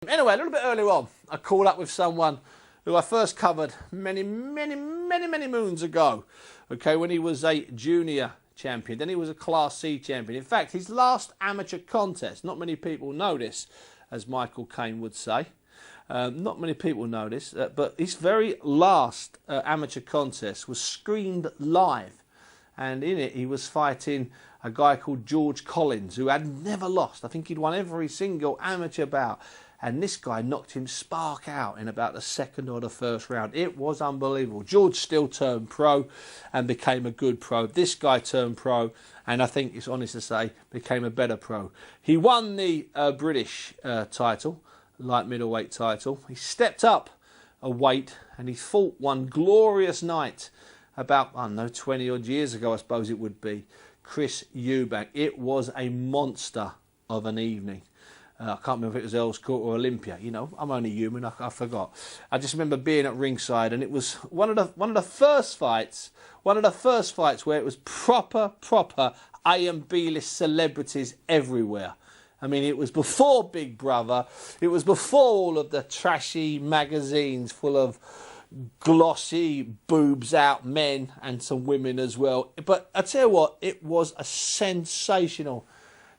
Anyway, a little bit earlier on, I called up with someone who I first covered many moons ago, okay, when he was a junior champion. Then he was a Class C champion. In fact, his last amateur contest, not many people know this, as Michael Caine would say. Not many people know this, but his very last amateur contest was screened live. And in it, he was fighting a guy called George Collins, who had never lost. I think he'd won every single amateur bout. And this guy knocked him spark out in about the second or the first round. It was unbelievable. George still turned pro and became a good pro. This guy turned pro and I think it's honest to say became a better pro. He won the British title, light middleweight title. He stepped up a weight and he fought one glorious night about, I don't know, 20 odd years ago I suppose it would be, Chris Eubank. It was a monster of an evening. I can't remember if it was Earls Court or Olympia. You know, I'm only human. I forgot. I just remember being at ringside, and it was one of the first fights where it was proper A and B list celebrities everywhere. I mean, it was before Big Brother. It was before all of the trashy magazines full of glossy boobs out men and some women as well. But I tell you what, it was a sensational.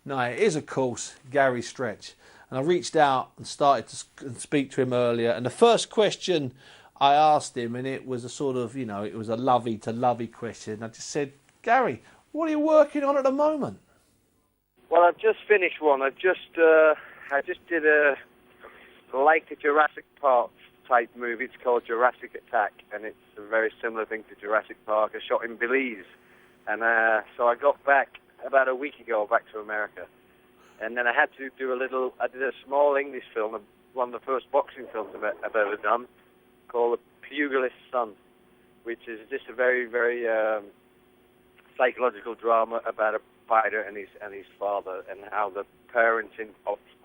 No, it is, of course, Gary Stretch. And I reached out and started to speak to him earlier. And the first question I asked him, and it was a sort of, you know, it was a lovey-to-lovey question. I just said, Gary, what are you working on at the moment? Well, I've just finished one. I just did a Jurassic Park type movie. It's called Jurassic Attack, and it's a very similar thing to Jurassic Park. I shot in Belize. And so I got back about a week ago back to America, and then I had to do I did a small English film, one of the first boxing films I've ever done, called The Pugilist's Son, which is just a very psychological drama about a fighter and his father, and how the parents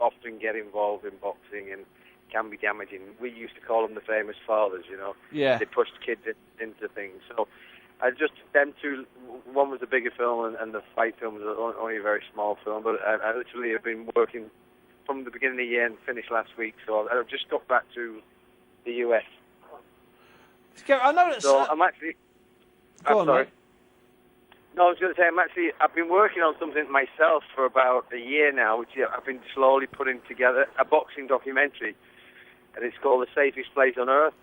often get involved in boxing and can be damaging. We used to call them the famous fathers, you know. Yeah. They pushed kids into things. So I just, them two, one was a bigger film and the fight film was only a very small film, but I literally have been working from the beginning of the year and finished last week, so I've just got back to the US. I know that. So I'm actually... Go on, sorry. mate. No, I was going to say, I've been working on something myself for about a year now, which I've been slowly putting together, a boxing documentary, and it's called The Safest Place on Earth.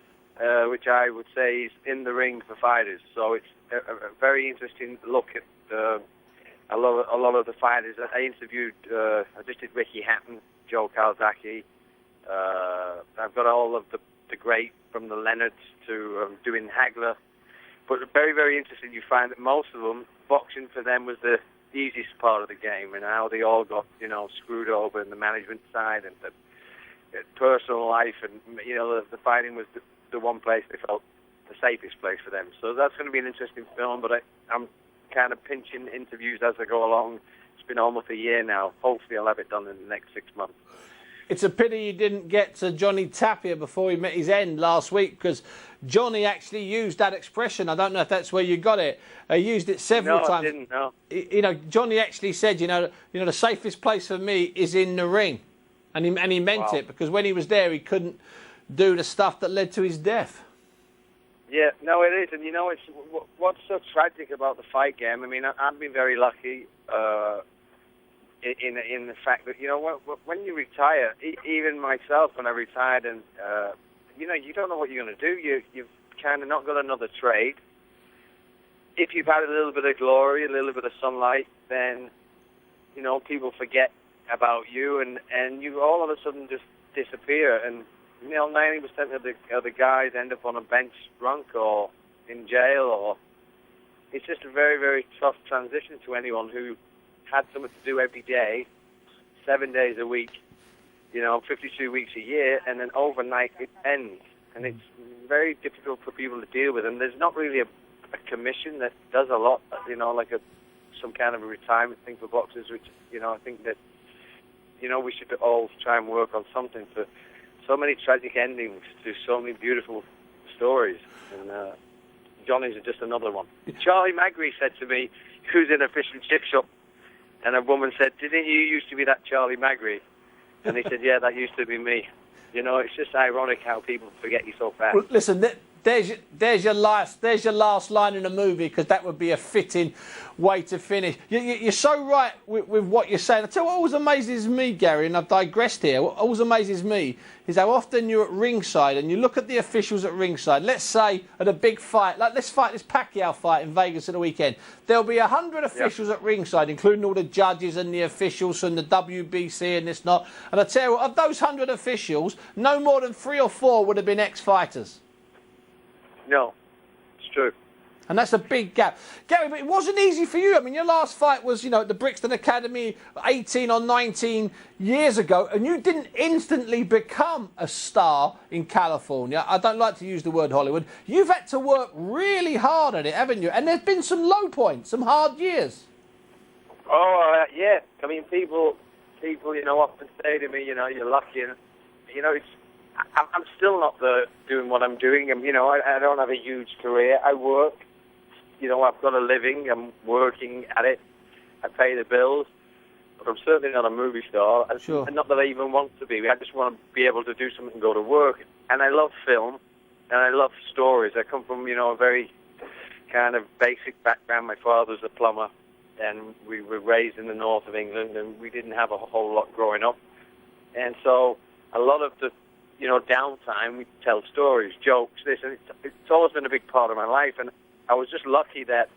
Which I would say is in the ring for fighters. So it's a very interesting look at a lot of the fighters. I interviewed, I just did Ricky Hatton, Joe Calzaghe. I've got all of the great, from the Leonards to doing Hagler. But very interesting. You find that most of them, boxing for them was the easiest part of the game, and how they all got, you know, screwed over in the management side and the personal life, and, you know, the fighting was the one place they felt the safest place for them. So that's going to be an interesting film, but I'm kind of pinching interviews as I go along. It's been almost a year now. Hopefully I'll have it done in the next 6 months. It's a pity you didn't get to Johnny Tapia before he met his end last week, because Johnny actually used that expression. I don't know if that's where you got it. He used it several times. No, I didn't, no. You know, Johnny actually said, you know, the safest place for me is in the ring. And he meant it, because when he was there, he couldn't do the stuff that led to his death. Yeah, no, it is. And, you know, it's what's so tragic about the fight game. I mean, I've been very lucky in the fact that, you know, when you retire, even myself, when I retired, and, you know, you don't know what you're going to do. You've kind of not got another trade. If you've had a little bit of glory, a little bit of sunlight, then, you know, people forget about you, and you all of a sudden just disappear. And, you know, 90% of the guys end up on a bench drunk or in jail, or it's just a very tough transition to anyone who had something to do every day, 7 days a week, you know, 52 weeks a year, and then overnight it ends. And it's very difficult for people to deal with. And there's not really a commission that does a lot, you know, like some kind of a retirement thing for boxers, which, you know, I think that, you know, we should all try and work on something for so many tragic endings to so many beautiful stories. And Johnny's just another one. Charlie Magri said to me, who's in a fish and chip shop, and a woman said, didn't you used to be that Charlie Magri? And he said, yeah, that used to be me. You know, it's just ironic how people forget you so fast. Well, listen, there's your last line in the movie, because that would be a fitting way to finish. You're so right with what you're saying. I tell you what always amazes me, Gary, and I've digressed here. What always amazes me is how often you're at ringside and you look at the officials at ringside. Let's say at a big fight, like let's fight this Pacquiao fight in Vegas at the weekend. There'll be 100 officials at ringside, including all the judges and the officials from the WBC and this not. And I tell you what, of those 100 officials, no more than 3 or 4 would have been ex-fighters. No, it's true. And that's a big gap. Gary, but it wasn't easy for you. I mean, your last fight was, at the Brixton Academy 18 or 19 years ago, and you didn't instantly become a star in California. I don't like to use the word Hollywood. You've had to work really hard at it, haven't you? And there's been some low points, some hard years. Oh, yeah. I mean, people, often say to me, you're lucky. And, I'm still not doing what I'm doing. I don't have a huge career. I work. I've got a living. I'm working at it. I pay the bills. But I'm certainly not a movie star. Sure. And not that I even want to be. I just want to be able to do something and go to work. And I love film. And I love stories. I come from, a very kind of basic background. My father's a plumber. And we were raised in the north of England. And we didn't have a whole lot growing up. And so a lot of the downtime, we tell stories, jokes, this, and it's always been a big part of my life, and I was just lucky that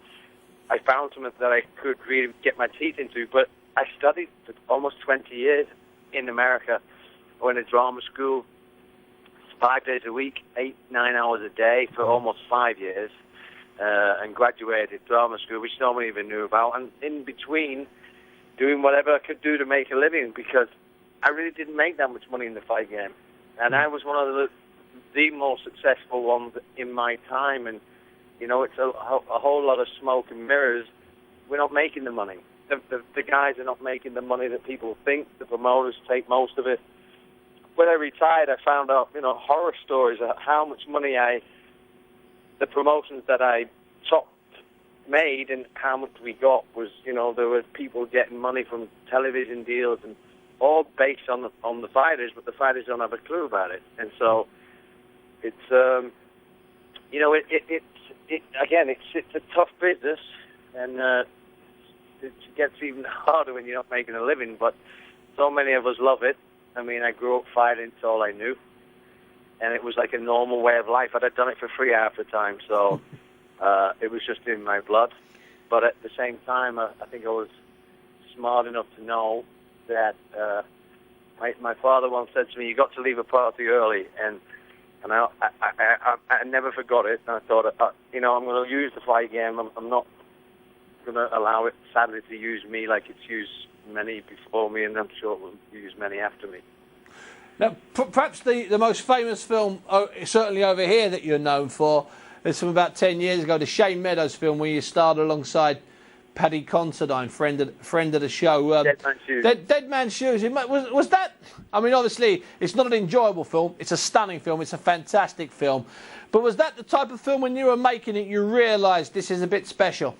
I found something that I could really get my teeth into. But I studied for almost 20 years in America. I went to drama school 5 days a week, 8-9 hours a day for almost 5 years, and graduated drama school, which no one even knew about, and in between doing whatever I could do to make a living, because I really didn't make that much money in the fight game. And I was one of the most successful ones in my time. And, it's a whole lot of smoke and mirrors. We're not making the money. The guys are not making the money that people think. The promoters take most of it. When I retired, I found out, horror stories of how much money the promotions that I topped made and how much we got was, there were people getting money from television deals and all based on the fighters, but the fighters don't have a clue about it. And so it's it's a tough business, and it gets even harder when you're not making a living. But so many of us love it. I mean, I grew up fighting; it's all I knew, and it was like a normal way of life. I'd done it for free half the time, so it was just in my blood. But at the same time, I think I was smart enough to know that my father once said to me, "You got to leave a party early," and I never forgot it. And I thought, I'm going to use the fight game. I'm not going to allow it, sadly, to use me like it's used many before me, and I'm sure it will use many after me. Now, perhaps the most famous film, certainly over here, that you're known for, is from about 10 years ago, the Shane Meadows film, where you starred alongside Paddy Considine, friend of the show. Dead Man's Shoes. Dead Man's Shoes. Was that? I mean, obviously, it's not an enjoyable film. It's a stunning film. It's a fantastic film. But was that the type of film when you were making it, you realised this is a bit special?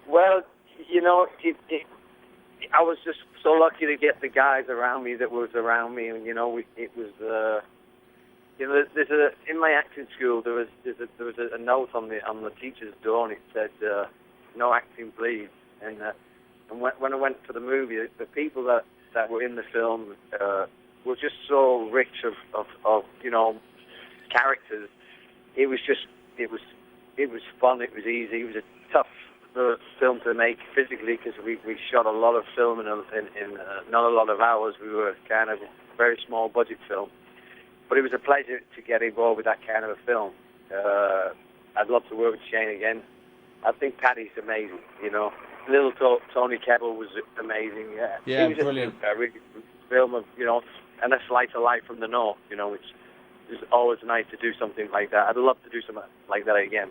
Well, I was just so lucky to get the guys around me that was around me, and it was. In my acting school, there was a note on the teacher's door, and it said, "No acting, please." And when I went for the movie, the people that were in the film were just so rich of characters. It was fun. It was easy. It was a tough film to make physically, because we shot a lot of film in not a lot of hours. We were kind of a very small budget film. But it was a pleasure to get involved with that kind of a film. I'd love to work with Shane again. I think Paddy's amazing, Little Tony Kebbell was amazing. Yeah, it was brilliant. A really good film of, and a slice of life from the north, It's always nice to do something like that. I'd love to do something like that again.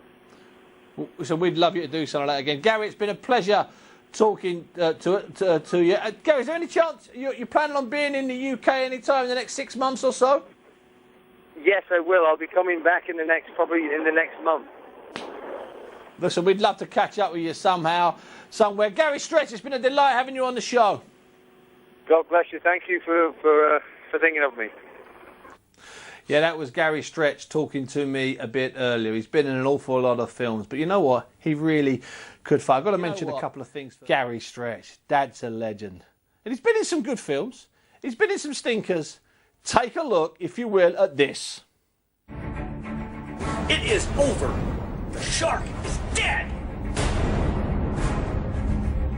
So we'd love you to do something like that again. Gary, it's been a pleasure talking to you. Gary, is there any chance you're planning on being in the UK anytime in the next 6 months or so? Yes, I will. I'll be coming back probably in the next month. Listen, we'd love to catch up with you somehow, somewhere. Gary Stretch, it's been a delight having you on the show. God bless you. Thank you for for thinking of me. Yeah, that was Gary Stretch talking to me a bit earlier. He's been in an awful lot of films, but you know what? He really could fight. I've got to mention a couple of things. Gary Stretch, Dad's a legend. And he's been in some good films. He's been in some stinkers. Take a look, if you will, at this. It is over. The shark is dead.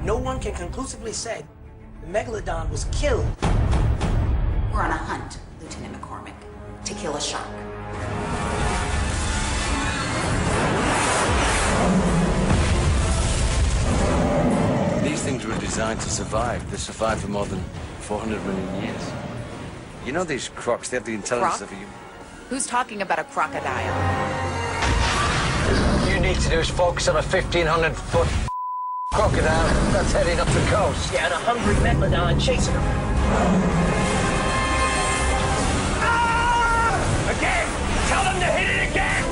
No one can conclusively say the megalodon was killed. We're on a hunt, Lieutenant McCormick, to kill a shark. These things were designed to survive. They survived for more than 400 million years. You know these crocs, they have the intelligence of a human. Who's talking about a crocodile? All you need to do is focus on a 1,500-foot crocodile that's heading up the coast. Yeah, and a hungry megalodon chasing him. Ah! Again! Tell them to hit it again!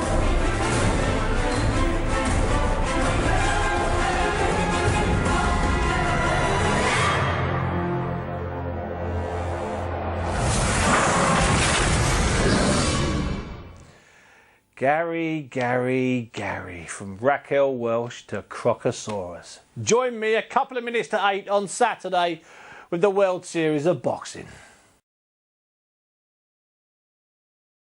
Gary, from Raquel Welch to Crocosaurus. Join me a couple of minutes to 8 on Saturday with the World Series of Boxing.